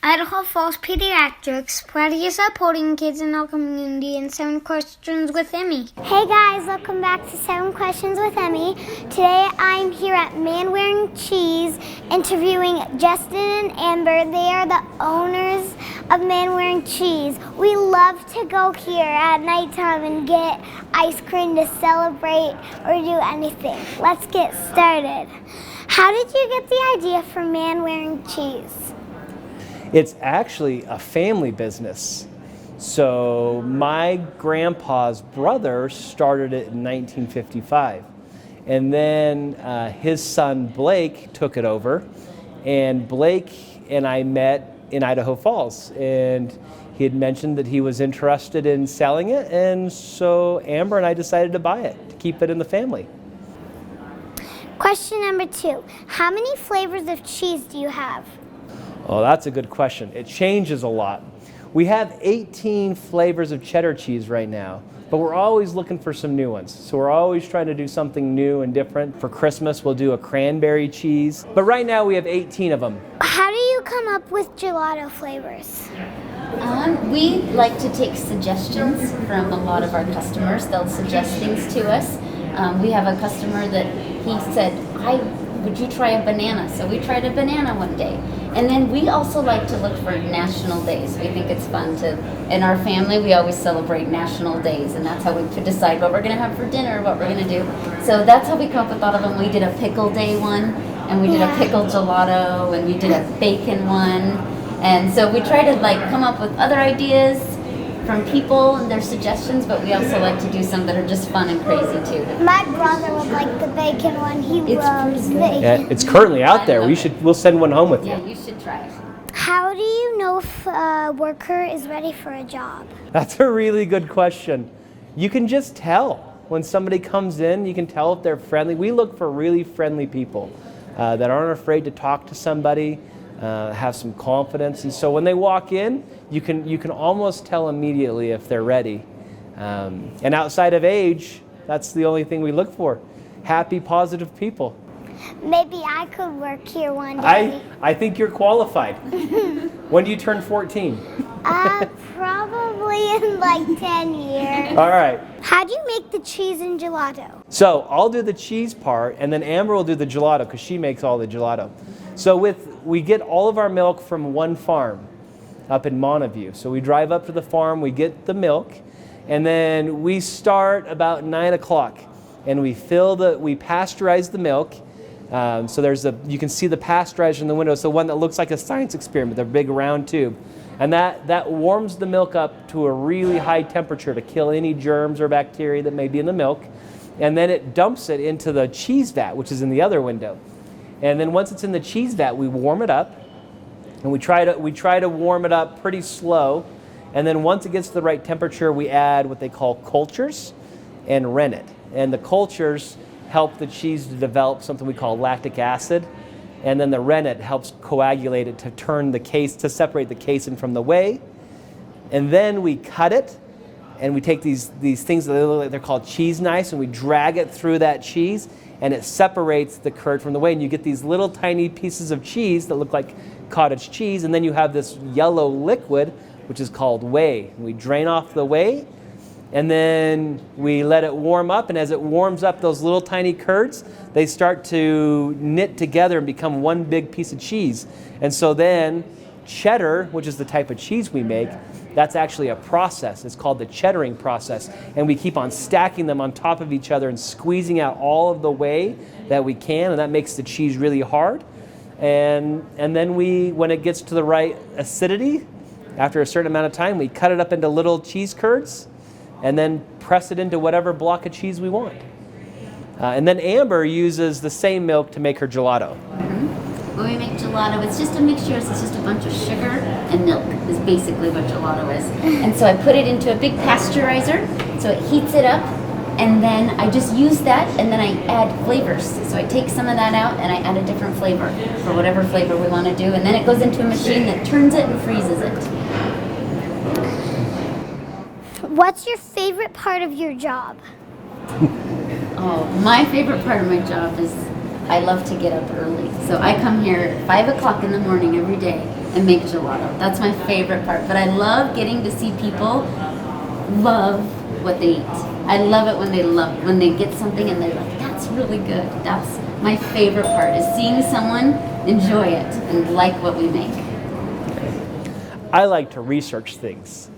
Idaho Falls Pediatrics, proudly supporting kids in our community, and 7 Questions with Emmy. Hey guys, welcome back to 7 Questions with Emmy. Today I'm here at Manwaring Cheese interviewing Justin and Amber. They are the owners of Manwaring Cheese. We love to go here at nighttime and get ice cream to celebrate or do anything. Let's get started. How did you get the idea for Manwaring Cheese? It's actually a family business. So my grandpa's brother started it in 1955. And then his son Blake took it over. And Blake and I met in Idaho Falls. And he had mentioned that he was interested in selling it. And so Amber and I decided to buy it, to keep it in the family. Question number 2. How many flavors of cheese do you have? Oh, that's a good question. It changes a lot. We have 18 flavors of cheddar cheese right now, but we're always looking for some new ones. So we're always trying to do something new and different. For Christmas, we'll do a cranberry cheese, but right now we have 18 of them. How do you come up with gelato flavors? We like to take suggestions from a lot of our customers. They'll suggest things to us. We have a customer that he said, would you try a banana? So we tried a banana one day. And then we also like to look for national days. We think it's fun to, in our family, we always celebrate national days, and that's how we could decide what we're gonna have for dinner, what we're gonna do. So that's how we come up with all of them. We did a pickle day one, and we did a pickle gelato, and we did a bacon one. And so we try to come up with other ideas from people and their suggestions, but we also like to do some that are just fun and crazy too. My brother would like the bacon one. He loves bacon. Yeah, it's currently out there. We'll send one home with you. Yeah, you should try it. How do you know if a worker is ready for a job? That's a really good question. You can just tell. When somebody comes in, you can tell if they're friendly. We look for really friendly people that aren't afraid to talk to somebody, have some confidence. And so when they walk in, you can almost tell immediately if they're ready. And outside of age, that's the only thing we look for. Happy, positive people. Maybe I could work here one day. I think you're qualified. When do you turn 14? Probably in 10 years. All right. How do you make the cheese in gelato? So I'll do the cheese part, and then Amber will do the gelato because she makes all the gelato. So we get all of our milk from one farm up in Montague. So we drive up to the farm, we get the milk, and then we start about 9 o'clock, and we pasteurize the milk. So you can see the pasteurizer in the window. It's the one that looks like a science experiment, the big round tube. And that warms the milk up to a really high temperature to kill any germs or bacteria that may be in the milk. And then it dumps it into the cheese vat, which is in the other window. And then once it's in the cheese vat, we warm it up. And we try to warm it up pretty slow. And then once it gets to the right temperature, we add what they call cultures and rennet. And the cultures help the cheese to develop something we call lactic acid. And then the rennet helps coagulate it to separate the casein from the whey. And then we cut it, and we take these things that look like they're called cheese knives, and we drag it through that cheese, and it separates the curd from the whey. And you get these little tiny pieces of cheese that look like cottage cheese, and then you have this yellow liquid, which is called whey. And we drain off the whey, and then we let it warm up, and as it warms up, those little tiny curds, they start to knit together and become one big piece of cheese. And so then cheddar, which is the type of cheese we make, that's actually a process. It's called the cheddaring process. And we keep on stacking them on top of each other and squeezing out all of the whey that we can, and that makes the cheese really hard. And then when it gets to the right acidity, after a certain amount of time, we cut it up into little cheese curds and then press it into whatever block of cheese we want. And then Amber uses the same milk to make her gelato. When we make gelato, it's just a mixture. It's just a bunch of sugar and milk is basically what gelato is. And so I put it into a big pasteurizer, so it heats it up, and then I just use that, and then I add flavors. So I take some of that out, and I add a different flavor for whatever flavor we want to do, and then it goes into a machine that turns it and freezes it. What's your favorite part of your job? Oh, my favorite part of my job is I love to get up early. So I come here at 5 o'clock in the morning every day, and make gelato. That's my favorite part. But I love getting to see people love what they eat. I love it when they get something and they're like, that's really good. That's my favorite part, is seeing someone enjoy it and like what we make. I like to research things.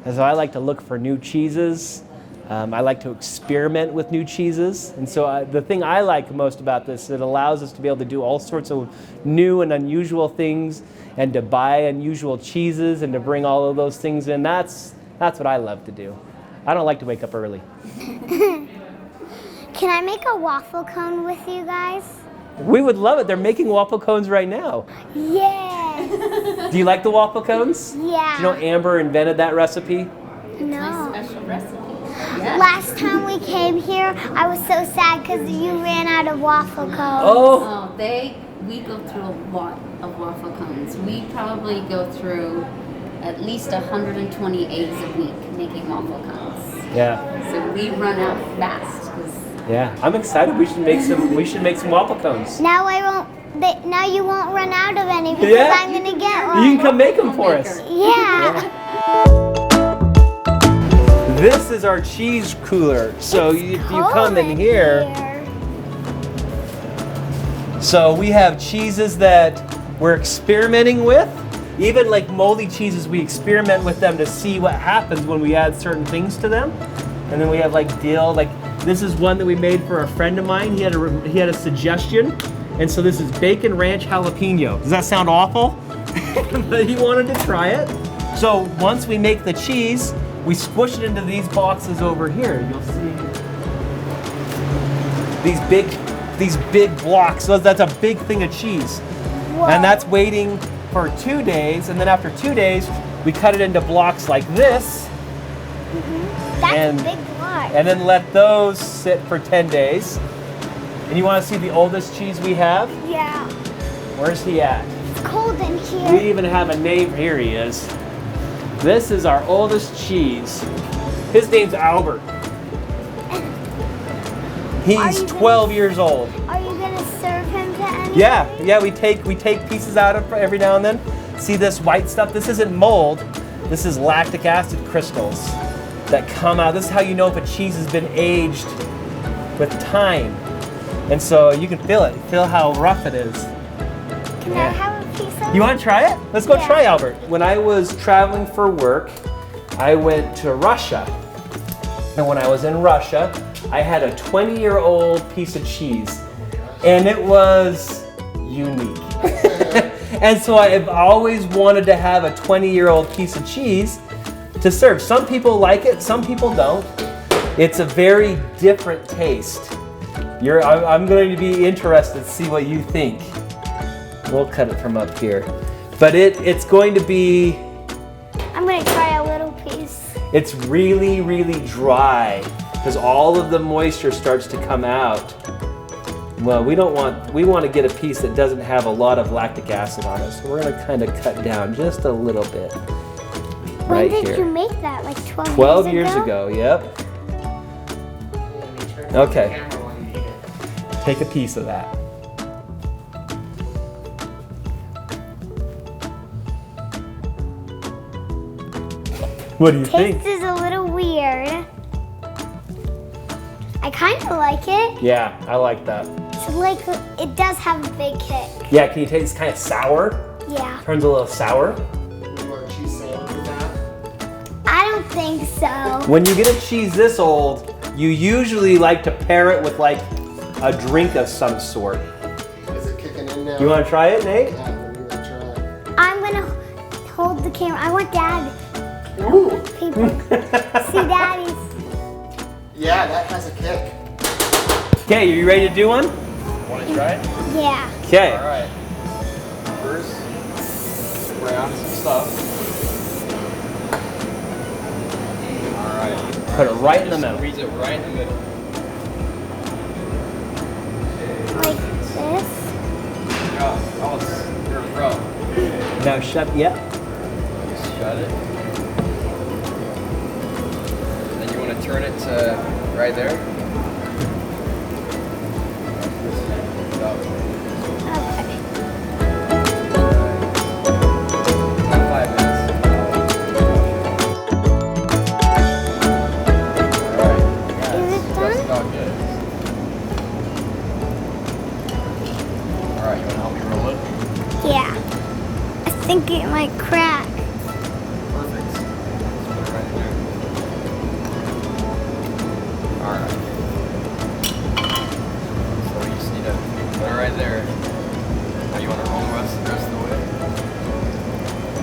And so I like to look for new cheeses. I like to experiment with new cheeses. And so the thing I like most about this, it allows us to be able to do all sorts of new and unusual things, and to buy unusual cheeses and to bring all of those things in. That's what I love to do. I don't like to wake up early. Can I make a waffle cone with you guys? We would love it. They're making waffle cones right now. Yes. Do you like the waffle cones? Yeah. Do you know Amber invented that recipe? No. My special recipe. Yes. Last time we came here, I was so sad because you ran out of waffle cones. Oh. We go through a lot of waffle cones. We probably go through at least 120 eggs a week making waffle cones. Yeah. So we run out fast. Yeah. I'm excited. We should make some waffle cones. Now now you won't run out of any because Yeah. I'm gonna get one. You can come make them for us. Yeah. This is our cheese cooler. So if you come in here, so we have cheeses that we're experimenting with. Even like moldy cheeses, we experiment with them to see what happens when we add certain things to them. And then we have like dill. Like this is one that we made for a friend of mine. He had a suggestion, and so this is bacon ranch jalapeno. Does that sound awful? But he wanted to try it. So once we make the cheese, we squish it into these boxes over here. You'll see these big blocks. So that's a big thing of cheese. Whoa. And that's waiting for 2 days. And then after 2 days, we cut it into blocks like this. That's and, a big block. And then let those sit for 10 days. And you want to see the oldest cheese we have? Yeah. Where's he at? It's cold in here. We even have a name. Here he is. This is our oldest cheese. His name's Albert. He's 12 years old. Are you gonna serve him to anybody? Yeah, we take pieces out of every now and then. See this white stuff? This isn't mold. This is lactic acid crystals that come out. This is how you know if a cheese has been aged with time. And so you can feel it. Feel how rough it is. Can I have a piece of You want to try it? Let's go Yeah. try Albert. When I was traveling for work, I went to Russia. And when I was in Russia, I had a 20-year-old piece of cheese. And it was unique. And so I've always wanted to have a 20-year-old piece of cheese to serve. Some people like it, some people don't. It's a very different taste. I'm going to be interested to see what you think. We'll cut it from up here. But it's going to be... I'm gonna try a little piece. It's really, really dry because all of the moisture starts to come out. Well, we want to get a piece that doesn't have a lot of lactic acid on it. So we're going to kind of cut down just a little bit. When right did here. you make that? Like 12 years ago, yep. Okay. Take a piece of that. What do you think? Taste is a little weird. I kind of like it. Yeah, I like that. It's like it does have a big kick. Yeah, can you taste it's kind of sour? Yeah. Turns a little sour. You want a cheese sandwich with that? I don't think so. When you get a cheese this old, you usually like to pair it with like a drink of some sort. Is it kicking in now? You want to try it, Nate? Yeah, we're gonna try. I'm gonna hold the camera. I want Dad. Ooh. People see Daddy's. Yeah, that has a kick. Okay, you ready to do one? Want to try it? Yeah. Okay. All right. First, spray on some stuff. All right. Put it right in the middle. Squeeze it right in the middle. Like this. Oh, it's your throat. Now shut. Yep. Just shut it. And then you want to turn it to right there. Okay. it might crack. Perfect. Let's put it right in there. Alright. So you just need to put it right there. Now you want to roll the rest of the way?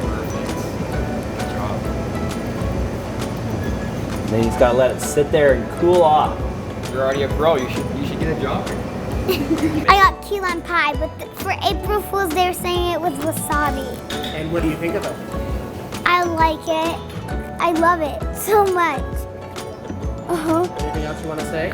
Perfect. Good job. Then you just gotta let it sit there and cool off. You're already a pro. You should get a job. I got key lime pie, but for April Fool's they were saying it was wasabi. And what do you think of it? I like it. I love it so much. Anything else you want to say?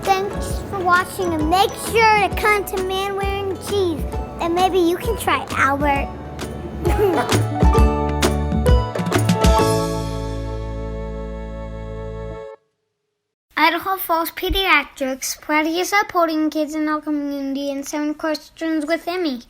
Thanks for watching, and make sure to come to Manwaring Cheese, and maybe you can try Albert. Idaho Falls Pediatrics, proudly supporting kids in our community and 7 questions with Emmy.